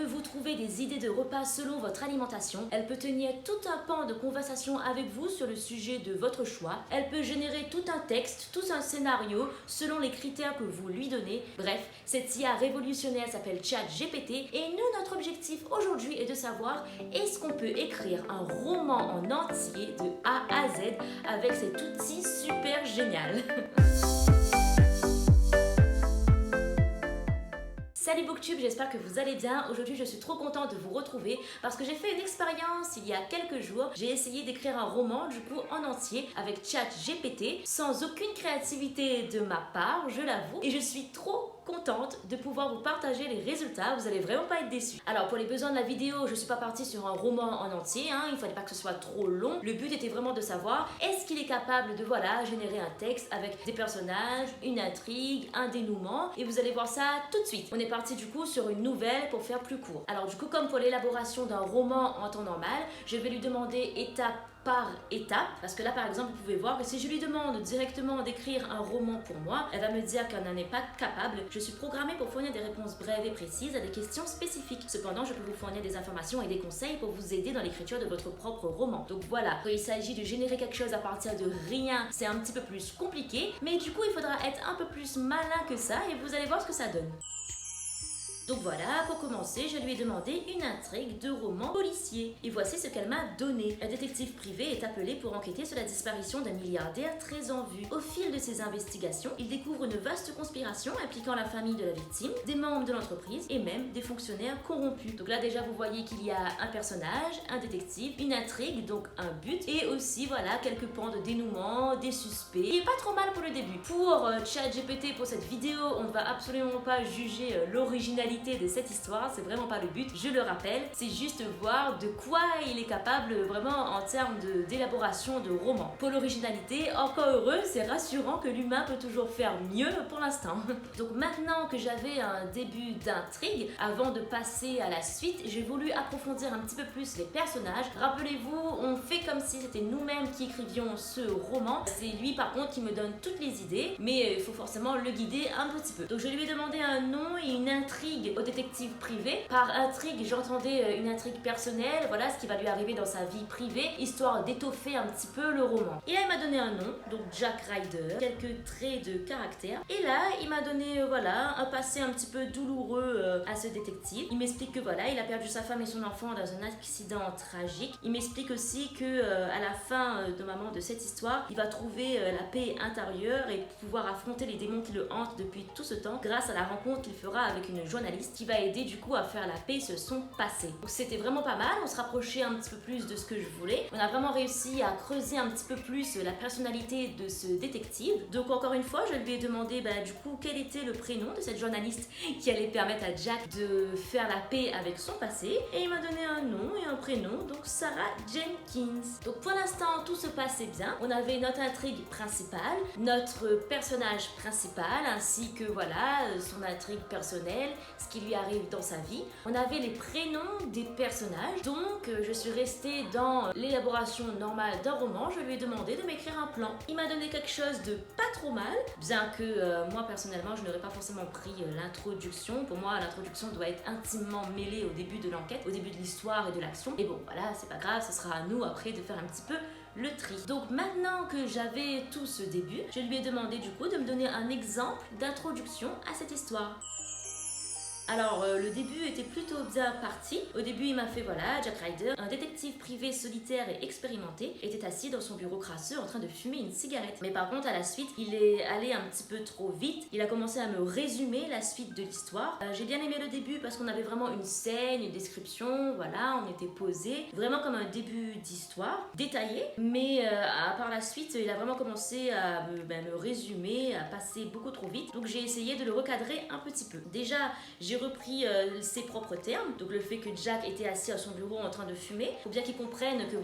peut vous trouver des idées de repas selon votre alimentation. Elle peut tenir tout un pan de conversation avec vous sur le sujet de votre choix. Elle peut générer tout un texte, tout un scénario selon les critères que vous lui donnez. Bref, cette IA révolutionnaire s'appelle ChatGPT et nous, notre objectif aujourd'hui est de savoir est-ce qu'on peut écrire un roman en entier de A à Z avec cet outil super génial. Salut Booktube, j'espère que vous allez bien. Aujourd'hui, je suis trop contente de vous retrouver parce que j'ai fait une expérience il y a quelques jours. J'ai essayé d'écrire un roman, du coup, en entier avec ChatGPT, sans aucune créativité de ma part, je l'avoue. Et je suis trop contente de pouvoir vous partager les résultats. Vous allez vraiment pas être déçus. Alors, pour les besoins de la vidéo, je suis pas partie sur un roman en entier, hein. Il fallait pas que ce soit trop long. Le but était vraiment de savoir est-ce qu'il est capable de, générer un texte avec des personnages, une intrigue, un dénouement. Et vous allez voir ça tout de suite. On est parti du coup sur une nouvelle pour faire plus court. Alors du coup, comme pour l'élaboration d'un roman en temps normal, je vais lui demander étape par étape, parce que là par exemple vous pouvez voir que si je lui demande directement d'écrire un roman pour moi, elle va me dire qu'elle n'en est pas capable. Je suis programmée pour fournir des réponses brèves et précises à des questions spécifiques. Cependant, je peux vous fournir des informations et des conseils pour vous aider dans l'écriture de votre propre roman. Donc voilà, quand il s'agit de générer quelque chose à partir de rien, c'est un petit peu plus compliqué, mais du coup il faudra être un peu plus malin que ça et vous allez voir ce que ça donne. Donc voilà, pour commencer, je lui ai demandé une intrigue de roman policier. Et voici ce qu'elle m'a donné. Un détective privé est appelé pour enquêter sur la disparition d'un milliardaire très en vue. Au fil de ses investigations, il découvre une vaste conspiration impliquant la famille de la victime, des membres de l'entreprise et même des fonctionnaires corrompus. Donc là déjà vous voyez qu'il y a un personnage, un détective, une intrigue, donc un but, et aussi quelques pans de dénouement, des suspects. Il est pas trop mal pour le début. Pour ChatGPT, pour cette vidéo, on ne va absolument pas juger l'originalité de cette histoire, c'est vraiment pas le but, je le rappelle, c'est juste voir de quoi il est capable vraiment en termes d'élaboration de roman. Pour l'originalité, encore heureux, c'est rassurant que l'humain peut toujours faire mieux pour l'instant. Donc maintenant que j'avais un début d'intrigue, avant de passer à la suite, j'ai voulu approfondir un petit peu plus les personnages. Rappelez-vous, on fait comme si c'était nous-mêmes qui écrivions ce roman. C'est lui par contre qui me donne toutes les idées, mais il faut forcément le guider un petit peu. Donc je lui ai demandé un nom et une intrigue au détective privé. Par intrigue, j'entendais une intrigue personnelle, voilà ce qui va lui arriver dans sa vie privée, histoire d'étoffer un petit peu le roman. Et là, il m'a donné un nom, donc Jack Ryder, quelques traits de caractère. Et là, il m'a donné, un passé un petit peu douloureux à ce détective. Il m'explique que il a perdu sa femme et son enfant dans un accident tragique. Il m'explique aussi que à la fin de cette histoire, il va trouver la paix intérieure et pouvoir affronter les démons qui le hantent depuis tout ce temps grâce à la rencontre qu'il fera avec une journaliste qui va aider du coup à faire la paix sur son passé. Donc c'était vraiment pas mal, on se rapprochait un petit peu plus de ce que je voulais. On a vraiment réussi à creuser un petit peu plus la personnalité de ce détective. Donc encore une fois, je lui ai demandé du coup quel était le prénom de cette journaliste qui allait permettre à Jack de faire la paix avec son passé. Et il m'a donné un nom et un prénom, donc Sarah Jenkins. Donc pour l'instant, tout se passait bien. On avait notre intrigue principale, notre personnage principal, ainsi que son intrigue personnelle, ce qui lui arrive dans sa vie. On avait les prénoms des personnages, donc je suis restée dans l'élaboration normale d'un roman. Je lui ai demandé de m'écrire un plan. Il m'a donné quelque chose de pas trop mal, bien que moi personnellement je n'aurais pas forcément pris l'introduction. Pour moi l'introduction doit être intimement mêlée au début de l'enquête, au début de l'histoire et de l'action. Et bon c'est pas grave, ce sera à nous après de faire un petit peu le tri. Donc maintenant que j'avais tout ce début, je lui ai demandé du coup de me donner un exemple d'introduction à cette histoire. Alors le début était plutôt bien parti. Au début il m'a fait Jack Ryder, un détective privé solitaire et expérimenté, était assis dans son bureau crasseux en train de fumer une cigarette. Mais par contre à la suite il est allé un petit peu trop vite. Il a commencé à me résumer la suite de l'histoire. J'ai bien aimé le début parce qu'on avait vraiment une scène, une description, on était posé, vraiment comme un début d'histoire, détaillé. Mais par la suite il a vraiment commencé à me résumer, à passer beaucoup trop vite. Donc j'ai essayé de le recadrer un petit peu. Déjà j'ai repris ses propres termes, donc le fait que Jack était assis à son bureau en train de fumer, faut bien qu'il comprenne que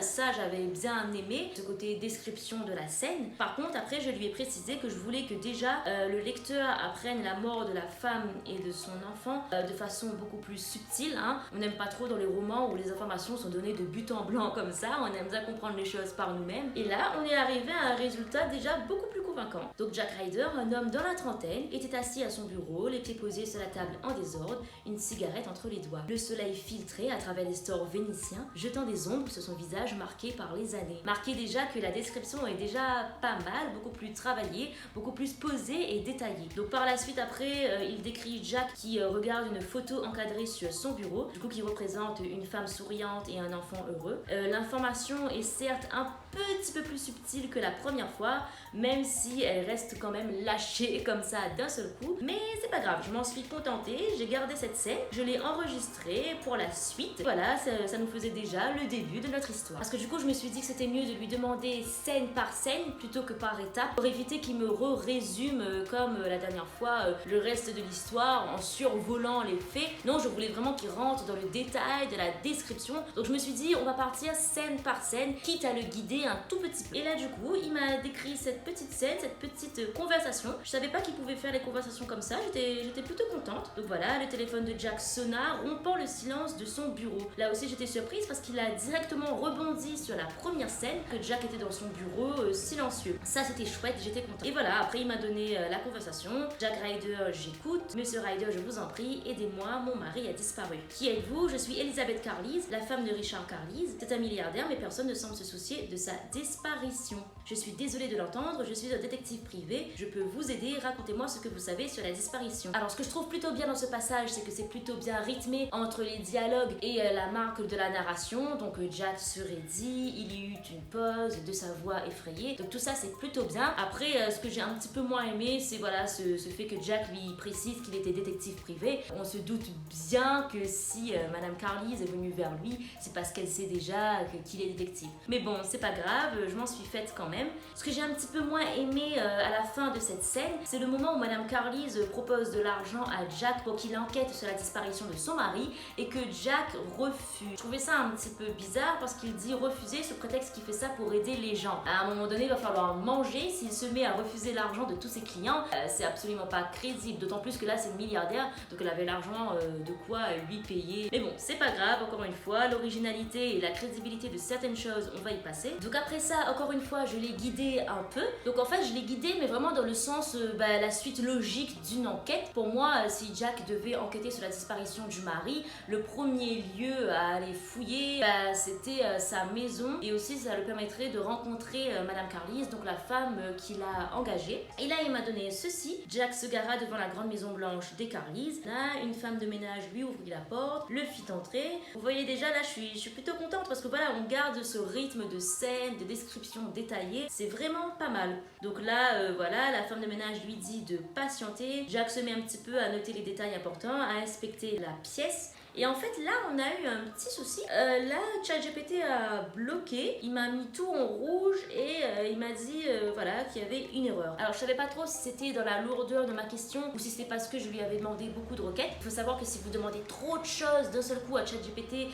ça j'avais bien aimé, ce côté description de la scène. Par contre après je lui ai précisé que je voulais que déjà le lecteur apprenne la mort de la femme et de son enfant de façon beaucoup plus subtile. On n'aime pas trop dans les romans où les informations sont données de but en blanc comme ça, on aime bien comprendre les choses par nous-mêmes. Et là on est arrivé à un résultat déjà beaucoup plus convaincant convaincant. Donc Jack Ryder, un homme dans la trentaine, était assis à son bureau, les pieds posés sur la table en désordre, une cigarette entre les doigts. Le soleil filtrait à travers les stores vénitiens, jetant des ombres sur son visage marqué par les années. Marqué déjà que la description est déjà pas mal, beaucoup plus travaillée, beaucoup plus posée et détaillée. Donc par la suite après, il décrit Jack qui regarde une photo encadrée sur son bureau, du coup qui représente une femme souriante et un enfant heureux. L'information est certes un petit peu plus subtile que la première fois, même si elle reste quand même lâchée comme ça d'un seul coup. Mais c'est pas grave, je m'en suis contentée, j'ai gardé cette scène, je l'ai enregistrée pour la suite. Voilà, ça nous faisait déjà le début de notre histoire. Parce que du coup, je me suis dit que c'était mieux de lui demander scène par scène plutôt que par étape pour éviter qu'il me résume comme la dernière fois le reste de l'histoire en survolant les faits. Non, je voulais vraiment qu'il rentre dans le détail de la description. Donc je me suis dit, on va partir scène par scène, quitte à le guider un tout petit peu. Et là, du coup, il m'a décrit cette petite scène, cette petite conversation. Je savais pas qu'il pouvait faire les conversations comme ça, j'étais plutôt contente. Donc voilà, le téléphone de Jack sonna, rompant le silence de son bureau. Là aussi, j'étais surprise parce qu'il a directement rebondi sur la première scène, que Jack était dans son bureau silencieux. Ça, c'était chouette, j'étais contente. Et voilà, après, il m'a donné la conversation. Jack Ryder, j'écoute. Monsieur Ryder, je vous en prie, aidez-moi, mon mari a disparu. Qui êtes-vous? Je suis Elizabeth Carlisle, la femme de Richard Carlisle. C'est un milliardaire, mais personne ne semble se soucier de sa disparition. Je suis désolée de l'entendre, je suis un détective privé, je peux vous aider, racontez-moi ce que vous savez sur la disparition. Alors, ce que je trouve plutôt bien dans ce passage, c'est que c'est plutôt bien rythmé entre les dialogues et la marque de la narration. Donc, Jack se raidit, il y eut une pause de sa voix effrayée. Donc, tout ça, c'est plutôt bien. Après, ce que j'ai un petit peu moins aimé, c'est voilà, ce fait que Jack lui précise qu'il était détective privé. On se doute bien que si Madame Carlisle est venue vers lui, c'est parce qu'elle sait déjà qu'il est détective. Mais bon, c'est pas grave, je m'en suis faite quand même. Ce que j'ai un petit peu moins aimé à la fin de cette scène, c'est le moment où Madame Carlisle propose de l'argent à Jack pour qu'il enquête sur la disparition de son mari et que Jack refuse. Je trouvais ça un petit peu bizarre parce qu'il dit refuser sous prétexte qu'il fait ça pour aider les gens. À un moment donné, il va falloir manger. S'il se met à refuser l'argent de tous ses clients, c'est absolument pas crédible. D'autant plus que là, c'est le milliardaire, donc elle avait l'argent de quoi lui payer. Mais bon, c'est pas grave, encore une fois, l'originalité et la crédibilité de certaines choses, on va y passer. Donc après ça, encore une fois, je l'ai guidé un peu. Donc en fait, je l'ai guidé, mais vraiment dans le sens, la suite logique d'une enquête. Pour moi, si Jack devait enquêter sur la disparition du mari, le premier lieu à aller fouiller, c'était sa maison. Et aussi, ça lui permettrait de rencontrer Madame Carlisle, donc la femme qu'il a engagée. Et là, il m'a donné ceci. Jack se gara devant la grande maison blanche des Carlisle. Là, une femme de ménage lui ouvrit la porte, le fit entrer. Vous voyez déjà, là, je suis plutôt contente parce que voilà, on garde ce rythme de scène, de description détaillée. C'est vraiment pas mal. Donc là, voilà, la femme de ménage lui dit de patienter. Jack se met un petit peu à noter les détails importants, à inspecter la pièce. Et en fait, là, on a eu un petit souci. Là, ChatGPT a bloqué. Il m'a mis tout en rouge et il m'a dit voilà, qu'il y avait une erreur. Alors, je savais pas trop si c'était dans la lourdeur de ma question ou si c'était parce que je lui avais demandé beaucoup de requêtes. Il faut savoir que si vous demandez trop de choses d'un seul coup à ChatGPT,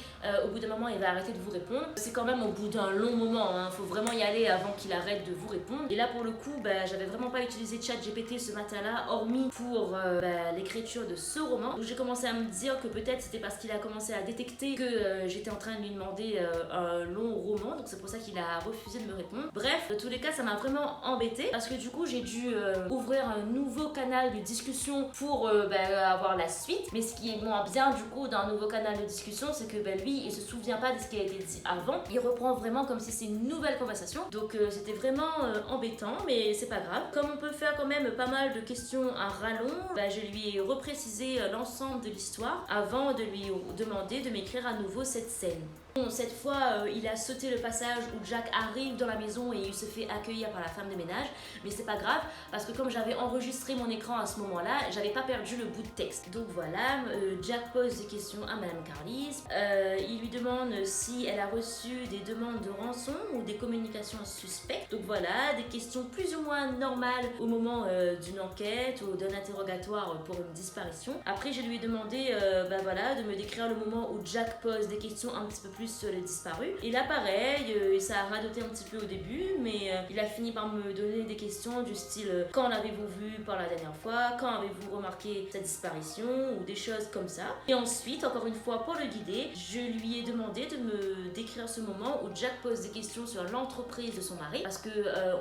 au bout d'un moment, il va arrêter de vous répondre. C'est quand même au bout d'un long moment. Il faut vraiment y aller avant qu'il arrête de vous répondre. Et là, pour le coup, j'avais vraiment pas utilisé ChatGPT ce matin-là, hormis pour l'écriture de ce roman. Donc, j'ai commencé à me dire que peut-être c'était parce qu'il a commencé à détecter que j'étais en train de lui demander un long roman, donc c'est pour ça qu'il a refusé de me répondre. Bref, de tous les cas, ça m'a vraiment embêtée parce que du coup, j'ai dû ouvrir un nouveau canal de discussion pour avoir la suite. Mais ce qui est moins bien du coup d'un nouveau canal de discussion, c'est que lui, il se souvient pas de ce qui a été dit avant. Il reprend vraiment comme si c'est une nouvelle conversation. Donc c'était vraiment embêtant, mais c'est pas grave. Comme on peut faire quand même pas mal de questions à rallonge, je lui ai reprécisé l'ensemble de l'histoire avant de lui demander de m'écrire à nouveau cette scène. Bon, cette fois, il a sauté le passage où Jack arrive dans la maison et il se fait accueillir par la femme de ménage. Mais c'est pas grave, parce que comme j'avais enregistré mon écran à ce moment-là, j'avais pas perdu le bout de texte. Donc voilà, Jack pose des questions à Madame Carlisle. Il lui demande si elle a reçu des demandes de rançon ou des communications suspectes. Donc voilà, des questions plus ou moins normales au moment d'une enquête ou d'un interrogatoire pour une disparition. Après, je lui ai demandé de me me décrire le moment où Jack pose des questions un petit peu plus sur les disparus. Et là pareil, ça a radoté un petit peu au début, mais il a fini par me donner des questions du style quand l'avez-vous vu par la dernière fois, quand avez-vous remarqué sa disparition, ou des choses comme ça. Et ensuite, encore une fois, pour le guider, je lui ai demandé de me décrire ce moment où Jack pose des questions sur l'entreprise de son mari, parce que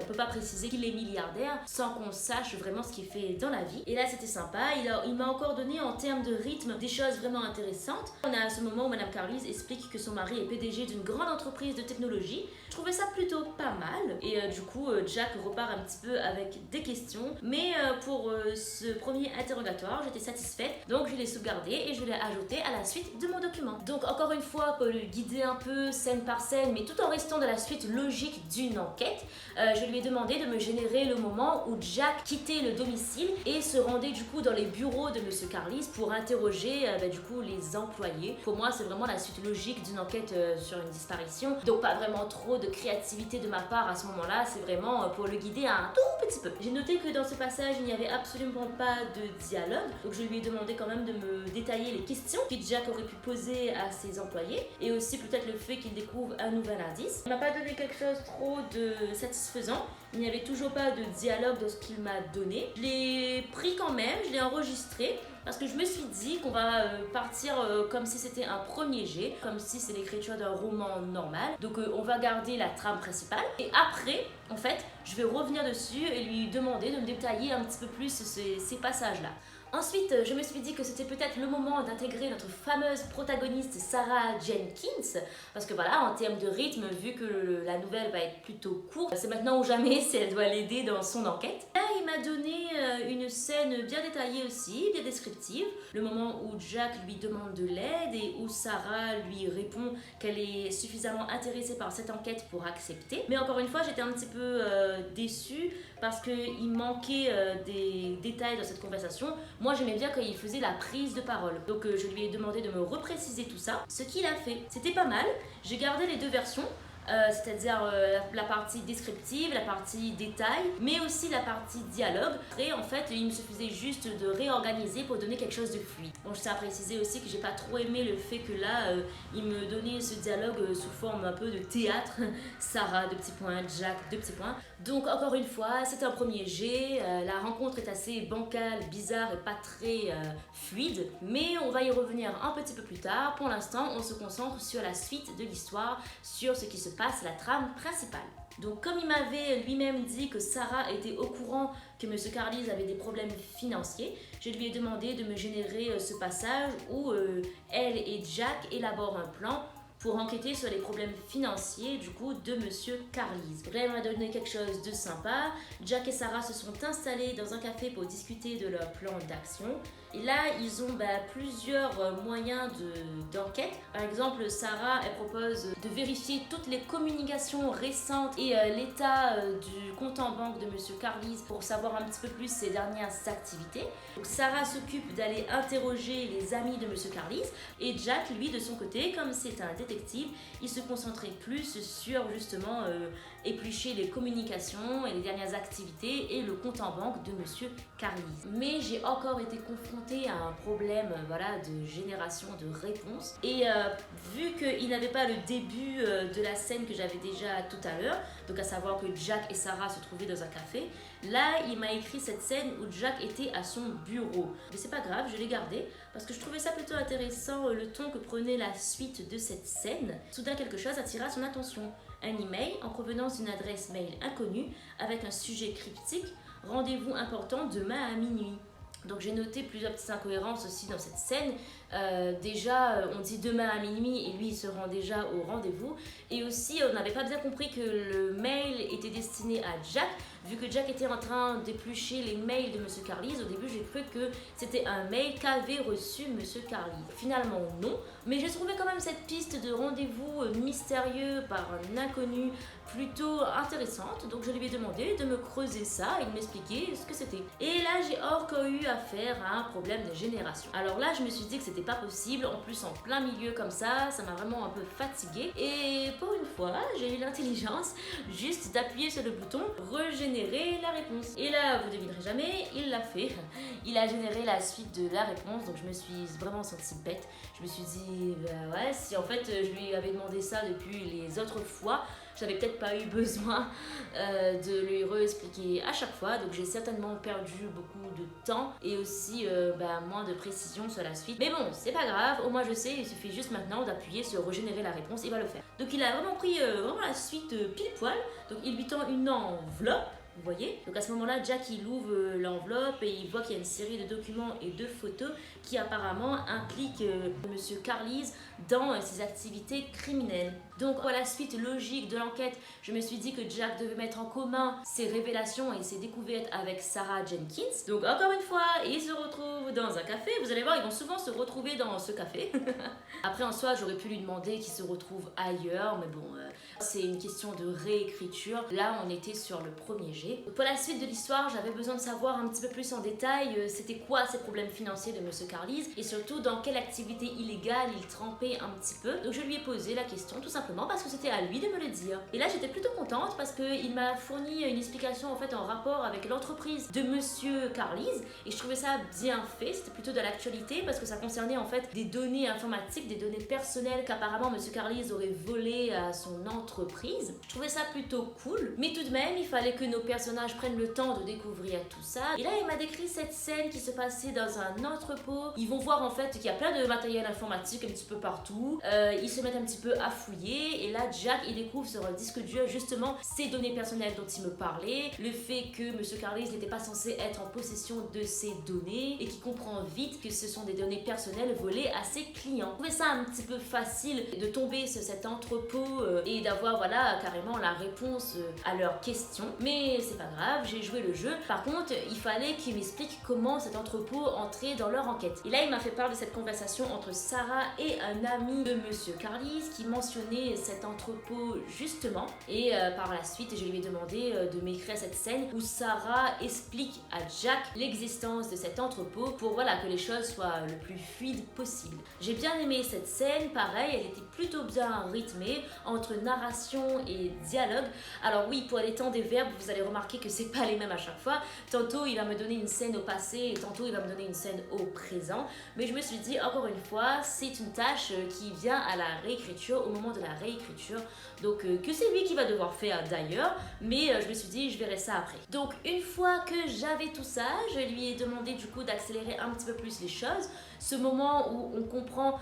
on peut pas préciser qu'il est milliardaire sans qu'on sache vraiment ce qu'il fait dans la vie. Et là c'était sympa, il m'a encore donné en termes de rythme des choses vraiment intéressantes. On a ce moment où Madame Carlise explique que son mari est PDG d'une grande entreprise de technologie. Je trouvais ça plutôt pas mal, et du coup Jack repart un petit peu avec des questions, mais pour ce premier interrogatoire j'étais satisfaite, donc je l'ai sauvegardé et je l'ai ajouté à la suite de mon document. Donc encore une fois, pour le guider un peu scène par scène, mais tout en restant dans la suite logique d'une enquête, je lui ai demandé de me générer le moment où Jack quittait le domicile et se rendait du coup dans les bureaux de Monsieur Carlise pour interroger du coup les employés. Pour moi c'est vraiment la suite logique d'une enquête sur une disparition, donc pas vraiment trop de créativité de ma part à ce moment-là, c'est vraiment pour le guider un tout petit peu. J'ai noté que dans ce passage il n'y avait absolument pas de dialogue, donc je lui ai demandé quand même de me détailler les questions que Jack aurait pu poser à ses employés, et aussi peut-être le fait qu'il découvre un nouvel indice. Il m'a pas donné quelque chose trop de satisfaisant, il n'y avait toujours pas de dialogue dans ce qu'il m'a donné. Je l'ai pris quand même, je l'ai enregistré, parce que je me suis dit qu'on va partir comme si c'était un premier jet, comme si c'est l'écriture d'un roman normal. Donc on va garder la trame principale, et après, en fait, je vais revenir dessus et lui demander de me détailler un petit peu plus ces passages-là. Ensuite, je me suis dit que c'était peut-être le moment d'intégrer notre fameuse protagoniste Sarah Jenkins, parce que voilà, en termes de rythme, vu que la nouvelle va être plutôt courte, c'est maintenant ou jamais si elle doit l'aider dans son enquête. Là, il m'a donné une scène bien détaillée aussi, bien descriptive, le moment où Jack lui demande de l'aide et où Sarah lui répond qu'elle est suffisamment intéressée par cette enquête pour accepter. Mais encore une fois, j'étais un petit peu déçue parce qu'il manquait des détails dans cette conversation. Moi, j'aimais bien quand il faisait la prise de parole. Donc, je lui ai demandé de me repréciser tout ça, ce qu'il a fait. C'était pas mal. J'ai gardé les deux versions. C'est-à-dire la partie descriptive, la partie détail, mais aussi la partie dialogue. Et en fait, il me suffisait juste de réorganiser pour donner quelque chose de fluide. Bon, je tiens à préciser aussi que j'ai pas trop aimé le fait que là, il me donnait ce dialogue sous forme un peu de théâtre. Sarah, deux petits points, Jack, deux petits points. Donc, encore une fois, c'est un premier jet. La rencontre est assez bancale, bizarre et pas très fluide. Mais on va y revenir un petit peu plus tard. Pour l'instant, on se concentre sur la suite de l'histoire, sur ce qui se passe, la trame principale. Donc comme il m'avait lui-même dit que Sarah était au courant que M. Carlise avait des problèmes financiers, je lui ai demandé de me générer ce passage où elle et Jack élaborent un plan pour enquêter sur les problèmes financiers du coup de Monsieur Carlise. Là, il m'a donné quelque chose de sympa. Jack et Sarah se sont installés dans un café pour discuter de leur plan d'action. Et là, ils ont plusieurs moyens d'enquête. Par exemple, Sarah, elle propose de vérifier toutes les communications récentes et l'état du compte en banque de Monsieur Carlise pour savoir un petit peu plus ses dernières activités. Donc Sarah s'occupe d'aller interroger les amis de Monsieur Carlise, et Jack, lui, de son côté, comme c'est un détective, il se concentrait plus sur justement éplucher les communications et les dernières activités et le compte en banque de Monsieur Carlise. Mais j'ai encore été confrontée à un problème de génération de réponses, et vu qu'il n'avait pas le début de la scène que j'avais déjà tout à l'heure, donc à savoir que Jack et Sarah se trouvaient dans un café, là il m'a écrit cette scène où Jack était à son bureau. Mais c'est pas grave, je l'ai gardé parce que je trouvais ça plutôt intéressant, le ton que prenait la suite de cette scène. Soudain quelque chose attira son attention. Un email en provenance d'une adresse mail inconnue avec un sujet cryptique: rendez-vous important demain à minuit. Donc j'ai noté plusieurs petites incohérences aussi dans cette scène. Déjà, on dit demain à minuit et lui il se rend déjà au rendez-vous. Et aussi, on n'avait pas bien compris que le mail était destiné à Jack, vu que Jack était en train d'éplucher les mails de Monsieur Carlise. Au début, j'ai cru que c'était un mail qu'avait reçu Monsieur Carlise. Finalement, non. Mais j'ai trouvé quand même cette piste de rendez-vous mystérieux par un inconnu plutôt intéressante. Donc je lui ai demandé de me creuser ça et de m'expliquer ce que c'était. Et là, j'ai encore eu affaire à un problème de génération. Alors là, je me suis dit que c'était c'était pas possible. En plus, en plein milieu comme ça m'a vraiment un peu fatiguée. Et pour une fois, j'ai eu l'intelligence juste d'appuyer sur le bouton régénérer la réponse. Et là, vous devinerez jamais, il l'a fait. Il a généré la suite de la réponse, donc je me suis vraiment sentie bête. Je me suis dit, bah ouais, si en fait je lui avais demandé ça depuis les autres fois, j'avais peut-être pas eu besoin de lui réexpliquer à chaque fois, donc j'ai certainement perdu beaucoup de temps et aussi moins de précision sur la suite. Mais bon, c'est pas grave, au moins je sais, il suffit juste maintenant d'appuyer sur régénérer la réponse, il va le faire. Donc il a vraiment pris vraiment la suite pile poil, donc il lui tend une enveloppe. Vous voyez? Donc à ce moment-là, Jack il ouvre l'enveloppe et il voit qu'il y a une série de documents et de photos qui apparemment impliquent Monsieur Carlisle dans ses activités criminelles. Donc à la suite logique de l'enquête, je me suis dit que Jack devait mettre en commun ses révélations et ses découvertes avec Sarah Jenkins. Donc encore une fois, ils se retrouvent dans un café. Vous allez voir, ils vont souvent se retrouver dans ce café. Après en soi, j'aurais pu lui demander qu'il se retrouve ailleurs, mais bon, c'est une question de réécriture. Là, on était sur le premier jet. Pour la suite de l'histoire, j'avais besoin de savoir un petit peu plus en détail c'était quoi ces problèmes financiers de Monsieur Carlisle et surtout dans quelle activité illégale il trempait un petit peu. Donc je lui ai posé la question tout simplement parce que c'était à lui de me le dire. Et là j'étais plutôt contente parce qu'il m'a fourni une explication en fait en rapport avec l'entreprise de Monsieur Carlisle et je trouvais ça bien fait, c'était plutôt de l'actualité parce que ça concernait en fait des données informatiques, des données personnelles qu'apparemment Monsieur Carlisle aurait volées à son entreprise. Je trouvais ça plutôt cool, mais tout de même il fallait que nos personnages prennent le temps de découvrir tout ça. Et là il m'a décrit cette scène qui se passait dans un entrepôt. Ils vont voir en fait qu'il y a plein de matériel informatique un petit peu partout. Ils se mettent un petit peu à fouiller et là Jack il découvre sur un disque dur justement ces données personnelles dont il me parlait, le fait que Monsieur Carlisle n'était pas censé être en possession de ces données et qu'il comprend vite que ce sont des données personnelles volées à ses clients. Je trouvais ça un petit peu facile de tomber sur cet entrepôt et d'avoir voilà carrément la réponse à leurs questions, mais c'est pas grave, j'ai joué le jeu. Par contre, il fallait qu'il m'explique comment cet entrepôt entrait dans leur enquête. Et là, il m'a fait part de cette conversation entre Sarah et un ami de Monsieur Carlisle qui mentionnait cet entrepôt justement. Et par la suite, je lui ai demandé de m'écrire cette scène où Sarah explique à Jack l'existence de cet entrepôt pour voilà que les choses soient le plus fluides possible. J'ai bien aimé cette scène, pareil, elle était plutôt bien rythmée entre narration et dialogue. Alors oui, pour les temps des verbes, vous allez remarquer que c'est pas les mêmes à chaque fois. Tantôt, il va me donner une scène au passé et tantôt, il va me donner une scène au présent. Mais je me suis dit, encore une fois, c'est une tâche qui vient à la réécriture, au moment de la réécriture. Donc, que c'est lui qui va devoir faire d'ailleurs. Mais je me suis dit, je verrai ça après. Donc, une fois que j'avais tout ça, je lui ai demandé du coup d'accélérer un petit peu plus les choses. Ce moment où on comprend,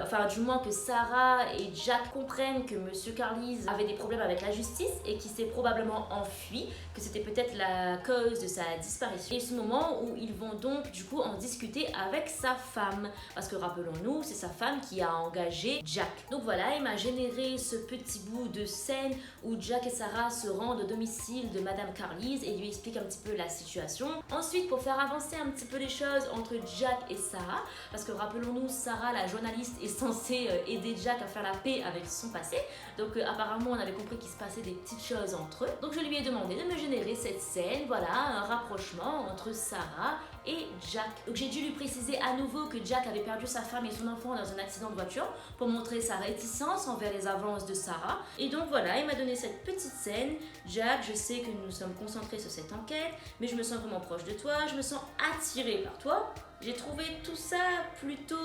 enfin du moins que Sarah et Jack comprennent que Monsieur Carlisle avait des problèmes avec la justice et qu'il s'est probablement enfui, que c'était peut-être la cause de sa disparition. Et ce moment où ils vont donc du coup en discuter avec sa femme, parce que rappelons-nous, c'est sa femme qui a engagé Jack. Donc voilà, il m'a généré ce petit bout de scène où Jack et Sarah se rendent au domicile de Madame Carlisle et lui expliquent un petit peu la situation. Ensuite, pour faire avancer un petit peu les choses entre Jack et Sarah, parce que rappelons-nous, Sarah, la journaliste, est censée aider Jack à faire la paix avec son passé. Donc apparemment, on avait compris qu'il se passait des petites choses entre eux. Donc je lui ai demandé de me générer cette scène, voilà, un rapprochement entre Sarah et Jack. Donc j'ai dû lui préciser à nouveau que Jack avait perdu sa femme et son enfant dans un accident de voiture pour montrer sa réticence envers les avances de Sarah. Et donc voilà, il m'a donné cette petite scène. Jack, je sais que nous nous sommes concentrés sur cette enquête, mais je me sens vraiment proche de toi, je me sens attirée par toi. J'ai trouvé tout ça plutôt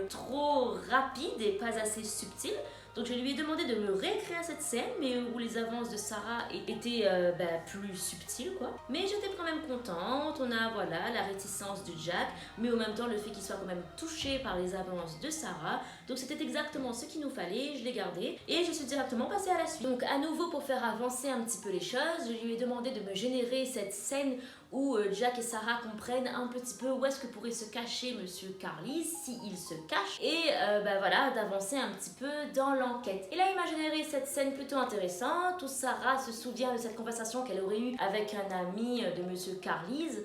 trop rapide et pas assez subtil. Donc je lui ai demandé de me réécrire cette scène, mais où les avances de Sarah étaient plus subtiles, quoi. Mais j'étais quand même contente. On a voilà la réticence de Jack, mais en même temps le fait qu'il soit quand même touché par les avances de Sarah. Donc c'était exactement ce qu'il nous fallait. Je l'ai gardé et je suis directement passée à la suite. Donc à nouveau pour faire avancer un petit peu les choses, je lui ai demandé de me générer cette scène où Jack et Sarah comprennent un petit peu où est-ce que pourrait se cacher Monsieur Carlisle s'il se cache et voilà d'avancer un petit peu dans l'enquête. Et là, il m'a généré cette scène plutôt intéressante où Sarah se souvient de cette conversation qu'elle aurait eue avec un ami de Monsieur Carlisle,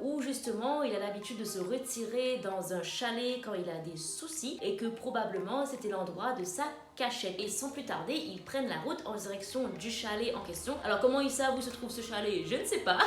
où justement il a l'habitude de se retirer dans un chalet quand il a des soucis et que probablement c'était l'endroit de sa cachette. Et sans plus tarder, ils prennent la route en direction du chalet en question. Alors comment ils savent où se trouve ce chalet, je ne sais pas,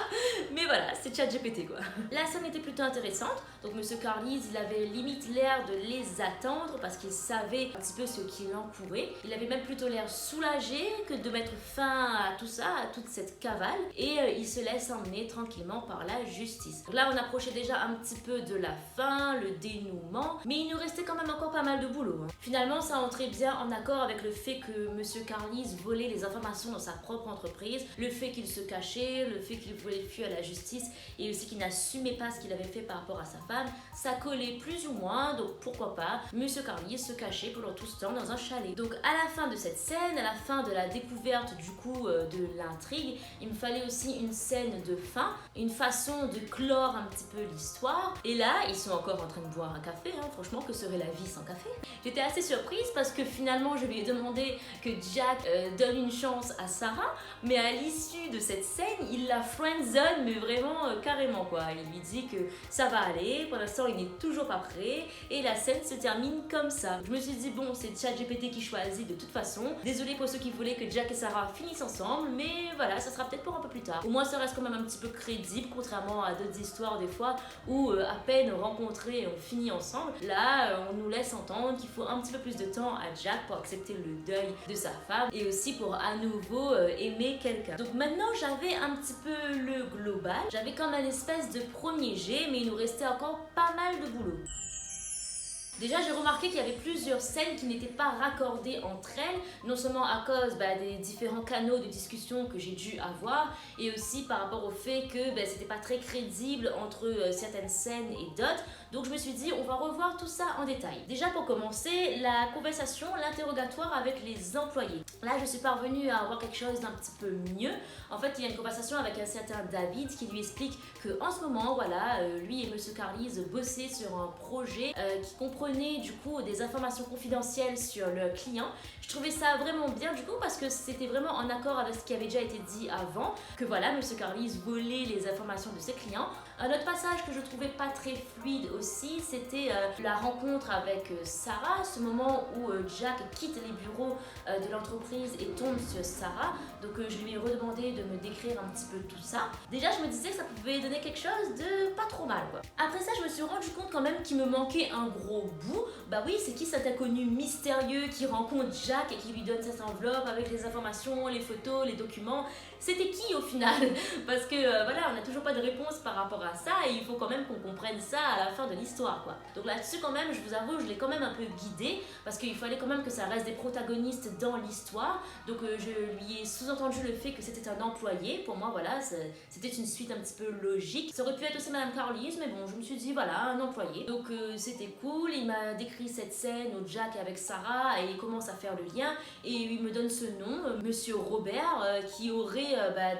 mais voilà, c'est ChatGPT quoi. La scène était plutôt intéressante. Donc Monsieur Carlisle, il avait limite l'air de les attendre parce qu'il savait un petit peu ce qui l'encourait. Il avait même plutôt l'air soulagé que de mettre fin à tout ça, à toute cette cavale. Et il se laisse emmener tranquillement par la justice. Donc là, on approchait déjà un petit peu de la fin, le dénouement, mais il nous restait quand même encore pas mal de boulot. Finalement, ça entrait bien en accord avec le fait que Monsieur Carlisle volait les informations dans sa propre entreprise, le fait qu'il se cachait, le fait qu'il voulait fuir à la justice et aussi qu'il n'assumait pas ce qu'il avait fait par rapport à sa femme. Ça collait plus ou moins, donc pourquoi pas Monsieur Carlisle se cachait pendant tout ce temps dans un chalet. Donc à la fin de cette scène, à la fin de la découverte du coup de l'intrigue, il me fallait aussi une scène de fin, une façon de clore un petit peu l'histoire. Et là, ils sont encore en train de boire un café, hein. Franchement, que serait la vie sans café? J'étais assez surprise parce que finalement, je lui ai demandé que Jack donne une chance à Sarah, mais à l'issue de cette scène, il la friendzone, mais vraiment carrément quoi. Il lui dit que ça va aller, pour l'instant il n'est toujours pas prêt, et la scène se termine comme ça. Je me suis dit bon, c'est ChatGPT qui choisit de toute façon. Désolée pour ceux qui voulaient que Jack et Sarah finissent ensemble, mais voilà, ça sera peut-être pour un peu plus tard. Au moins ça reste quand même un petit peu crédible, contrairement à d'autres histoires des fois où à peine rencontrés on finit ensemble. Là, on nous laisse entendre qu'il faut un petit peu plus de temps à Jack pour accepter le deuil de sa femme et aussi pour à nouveau aimer quelqu'un. Donc maintenant j'avais un petit peu le global, j'avais comme une espèce de premier jet, mais il nous restait encore pas mal de boulot. Déjà, j'ai remarqué qu'il y avait plusieurs scènes qui n'étaient pas raccordées entre elles, non seulement à cause des différents canaux de discussion que j'ai dû avoir, et aussi par rapport au fait que c'était pas très crédible entre certaines scènes et d'autres. Donc je me suis dit, on va revoir tout ça en détail. Déjà pour commencer, la conversation, l'interrogatoire avec les employés. Là, je suis parvenue à avoir quelque chose d'un petit peu mieux. En fait, il y a une conversation avec un certain David qui lui explique qu'en ce moment, voilà, lui et Monsieur Carlisle bossaient sur un projet qui comprenait du coup des informations confidentielles sur le client. Je trouvais ça vraiment bien du coup parce que c'était vraiment en accord avec ce qui avait déjà été dit avant, que voilà, Monsieur Carlisle volait les informations de ses clients. Un autre passage que je trouvais pas très fluide aussi, c'était la rencontre avec Sarah, ce moment où Jack quitte les bureaux de l'entreprise et tombe sur Sarah. Donc je lui ai redemandé de me décrire un petit peu tout ça. Déjà, je me disais que ça pouvait donner quelque chose de pas trop mal quoi. Après ça, je me suis rendu compte quand même qu'il me manquait un gros bout. Bah oui, c'est qui cet inconnu mystérieux qui rencontre Jack et qui lui donne cette enveloppe avec les informations, les photos, les documents? C'était qui au final? Parce que voilà, on n'a toujours pas de réponse par rapport à ça et il faut quand même qu'on comprenne ça à la fin de l'histoire quoi. Donc là-dessus quand même, je vous avoue, je l'ai quand même un peu guidé parce qu'il fallait quand même que ça reste des protagonistes dans l'histoire. Donc je lui ai sous-entendu le fait que c'était un employé. Pour moi voilà, c'était une suite un petit peu logique. Ça aurait pu être aussi Madame Carlisle, mais bon, je me suis dit voilà, un employé. Donc c'était cool, il m'a décrit cette scène où Jack est avec Sarah et il commence à faire le lien et il me donne ce nom, Monsieur Robert, qui aurait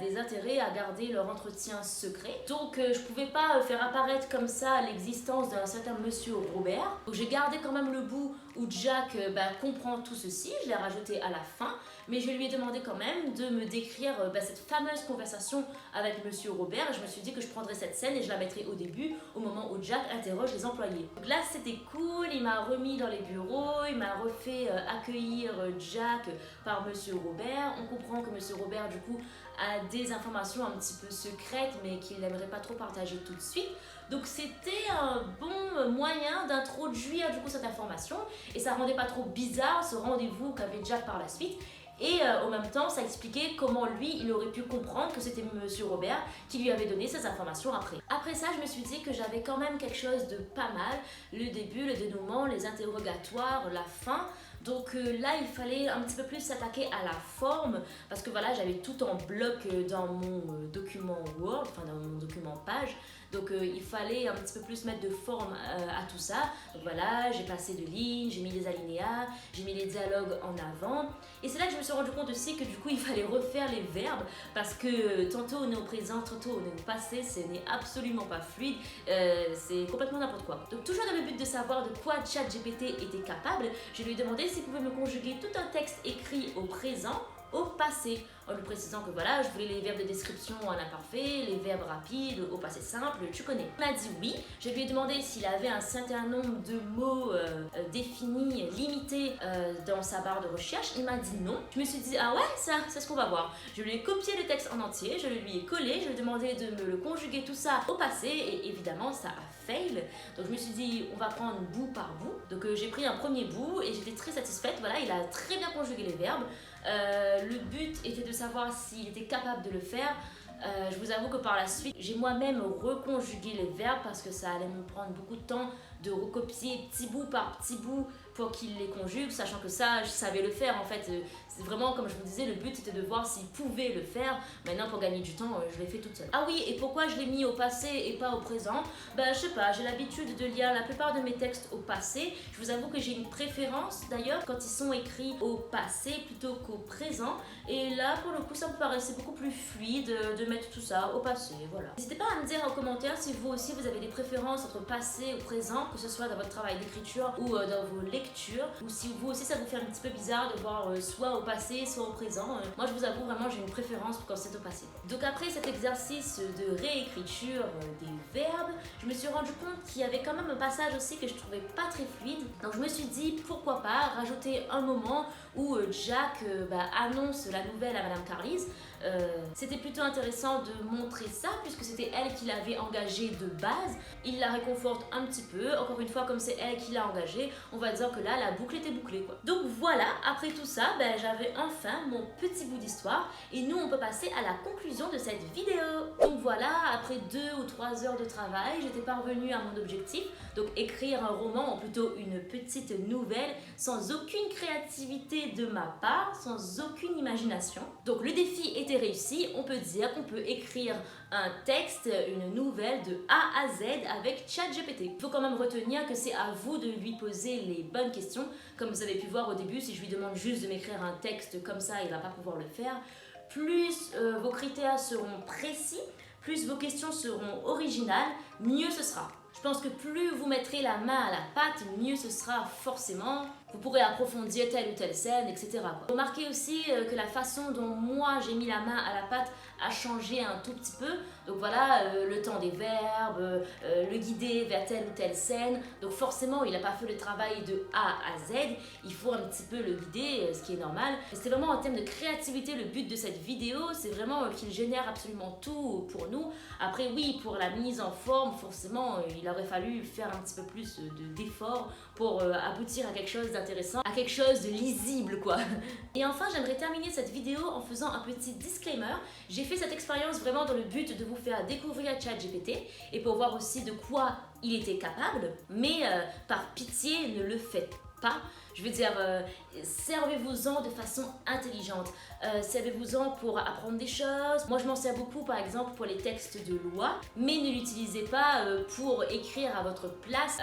des intérêts à garder leur entretien secret. Donc je pouvais pas faire apparaître comme ça l'existence d'un certain Monsieur Robert. Donc j'ai gardé quand même le bout où Jack comprend tout ceci, je l'ai rajouté à la fin, mais je lui ai demandé quand même de me décrire cette fameuse conversation avec Monsieur Robert. Je me suis dit que je prendrais cette scène et je la mettrais au début, au moment où Jack interroge les employés. Donc là c'était cool, il m'a remis dans les bureaux, il m'a refait accueillir Jack par Monsieur Robert. On comprend que Monsieur Robert du coup a des informations un petit peu secrètes mais qu'il n'aimerait pas trop partager tout de suite. Donc c'était un bon moyen d'introduire du coup cette information et ça rendait pas trop bizarre ce rendez-vous qu'avait Jack par la suite. Et en même temps, ça expliquait comment lui, il aurait pu comprendre que c'était Monsieur Robert qui lui avait donné ces informations après. Après ça, je me suis dit que j'avais quand même quelque chose de pas mal. Le début, le dénouement, les interrogatoires, la fin. Donc là, il fallait un petit peu plus s'attaquer à la forme parce que voilà, j'avais tout en bloc dans mon document Word, enfin dans mon document page. Donc il fallait un petit peu plus mettre de forme à tout ça. Donc voilà, j'ai passé de lignes, j'ai mis les alinéas, j'ai mis les dialogues en avant. Et c'est là que je me suis rendu compte aussi que du coup il fallait refaire les verbes parce que tantôt on est au présent, tantôt on est au passé, ce n'est absolument pas fluide, c'est complètement n'importe quoi. Donc toujours dans le but de savoir de quoi ChatGPT était capable, je lui ai demandé s'il pouvait me conjuguer tout un texte écrit au présent au passé, en lui précisant que voilà, je voulais les verbes de description en imparfait, les verbes rapides, au passé simple, tu connais. Il m'a dit oui. Je lui ai demandé s'il avait un certain nombre de mots définis, limités dans sa barre de recherche. Il m'a dit non. Je me suis dit, ah ouais, ça, c'est ce qu'on va voir. Je lui ai copié le texte en entier, je le lui ai collé, je lui ai demandé de me le conjuguer tout ça au passé, et évidemment, ça a fail. Donc je me suis dit, on va prendre bout par bout. Donc j'ai pris un premier bout et j'étais très satisfaite. Voilà, il a très bien conjugué les verbes. Le but était de savoir s'il était capable de le faire. Je vous avoue que par la suite, j'ai moi-même reconjugué les verbes parce que ça allait me prendre beaucoup de temps de recopier petit bout par petit bout pour qu'il les conjugue, sachant que ça, je savais le faire en fait. C'est vraiment, comme je vous disais, le but était de voir s'il pouvait le faire. Maintenant, pour gagner du temps, je l'ai fait toute seule. Ah oui, et pourquoi je l'ai mis au passé et pas au présent? Ben, je sais pas, j'ai l'habitude de lire la plupart de mes textes au passé. Je vous avoue que j'ai une préférence d'ailleurs quand ils sont écrits au passé plutôt qu'au présent. Et là, pour le coup, ça me paraissait beaucoup plus fluide de mettre tout ça au passé, voilà. N'hésitez pas à me dire en commentaire si vous aussi vous avez des préférences entre passé ou présent, que ce soit dans votre travail d'écriture ou dans vos lectures, ou si vous aussi ça vous fait un petit peu bizarre de voir soit au passé, soit au présent. Moi, je vous avoue vraiment, j'ai une préférence quand c'est au passé. Donc après cet exercice de réécriture des verbes, je me suis rendu compte qu'il y avait quand même un passage aussi que je trouvais pas très fluide. Donc je me suis dit pourquoi pas rajouter un moment où Jack annonce la nouvelle à Madame Carlise. C'était plutôt intéressant de montrer ça puisque c'était elle qui l'avait engagée de base. Il la réconforte un petit peu. Encore une fois, comme c'est elle qui l'a engagée, on va dire que là, la boucle était bouclée, quoi. Donc voilà, après tout ça, j'avais enfin mon petit bout d'histoire et nous, on peut passer à la conclusion de cette vidéo. Donc voilà, après 2 ou 3 heures de travail, j'étais parvenue à mon objectif. Donc écrire un roman, ou plutôt une petite nouvelle, sans aucune créativité de ma part, sans aucune imagination. Donc le défi était réussi, on peut dire qu'on peut écrire un texte, une nouvelle de A à Z avec ChatGPT. Il faut quand même retenir que c'est à vous de lui poser les bonnes questions. Comme vous avez pu voir au début, si je lui demande juste de m'écrire un texte comme ça, il ne va pas pouvoir le faire. Plus vos critères seront précis, plus vos questions seront originales, mieux ce sera. Je pense que plus vous mettrez la main à la pâte, mieux ce sera forcément. Vous pourrez approfondir telle ou telle scène, etc. Remarquez aussi que la façon dont moi j'ai mis la main à la pâte a changé un tout petit peu. Donc voilà, le temps des verbes, le guider vers telle ou telle scène. Donc forcément, il n'a pas fait le travail de A à Z. Il faut un petit peu le guider, ce qui est normal. C'est vraiment en termes de créativité le but de cette vidéo. C'est vraiment qu'il génère absolument tout pour nous. Après oui, pour la mise en forme, forcément, il aurait fallu faire un petit peu plus d'efforts pour aboutir à quelque chose d'intéressant, à quelque chose de lisible quoi. Et enfin, j'aimerais terminer cette vidéo en faisant un petit disclaimer. J'ai fait cette expérience vraiment dans le but de vous faire découvrir ChatGPT et pour voir aussi de quoi il était capable, mais par pitié, ne le faites pas. Je veux dire, servez-vous-en de façon intelligente. Servez-vous-en pour apprendre des choses. Moi, je m'en sers beaucoup, par exemple, pour les textes de loi. Mais ne l'utilisez pas pour écrire à votre place.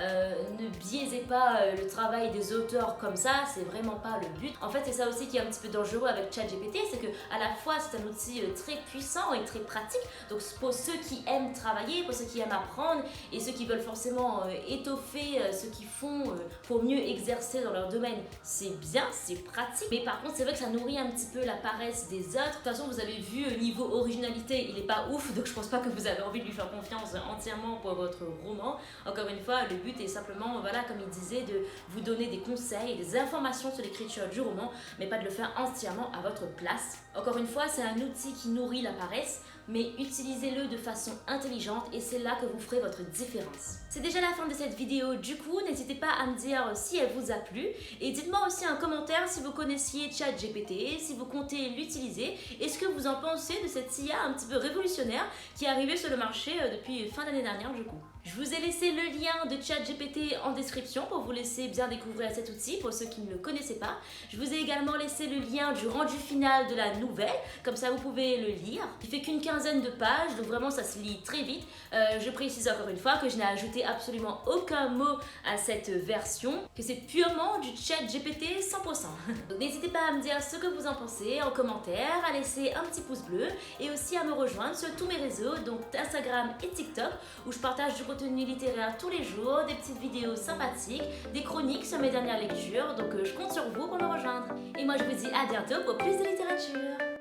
Ne biaisez pas le travail des auteurs comme ça. C'est vraiment pas le but. En fait, c'est ça aussi qui est un petit peu dangereux avec ChatGPT. C'est que à la fois, c'est un outil très puissant et très pratique. Donc, pour ceux qui aiment travailler, pour ceux qui aiment apprendre et ceux qui veulent forcément étoffer ce qu'ils font pour mieux exercer dans leur domaine, c'est bien, c'est pratique, mais par contre c'est vrai que ça nourrit un petit peu la paresse des autres. De toute façon, vous avez vu, niveau originalité, il est pas ouf, donc je pense pas que vous avez envie de lui faire confiance entièrement pour votre roman. Encore une fois, le but est simplement, voilà, comme il disait, de vous donner des conseils et des informations sur l'écriture du roman, mais pas de le faire entièrement à votre place. Encore une fois, c'est un outil qui nourrit la paresse, mais utilisez-le de façon intelligente et c'est là que vous ferez votre différence. C'est déjà la fin de cette vidéo, du coup, n'hésitez pas à me dire si elle vous a plu et dites-moi aussi en commentaire si vous connaissiez ChatGPT, si vous comptez l'utiliser et ce que vous en pensez de cette IA un petit peu révolutionnaire qui est arrivée sur le marché depuis fin d'année dernière du coup. Je vous ai laissé le lien de ChatGPT en description pour vous laisser bien découvrir cet outil pour ceux qui ne le connaissaient pas. Je vous ai également laissé le lien du rendu final de la nouvelle, comme ça vous pouvez le lire. Il fait qu'une quinzaine de pages, donc vraiment ça se lit très vite. Je précise encore une fois que je n'ai ajouté absolument aucun mot à cette version, que c'est purement du ChatGPT 100%. Donc n'hésitez pas à me dire ce que vous en pensez en commentaire, à laisser un petit pouce bleu et aussi à me rejoindre sur tous mes réseaux, donc Instagram et TikTok, où je partage du contenu littéraire tous les jours, des petites vidéos sympathiques, des chroniques sur mes dernières lectures, donc je compte sur vous pour me rejoindre. Et moi je vous dis à bientôt pour plus de littérature.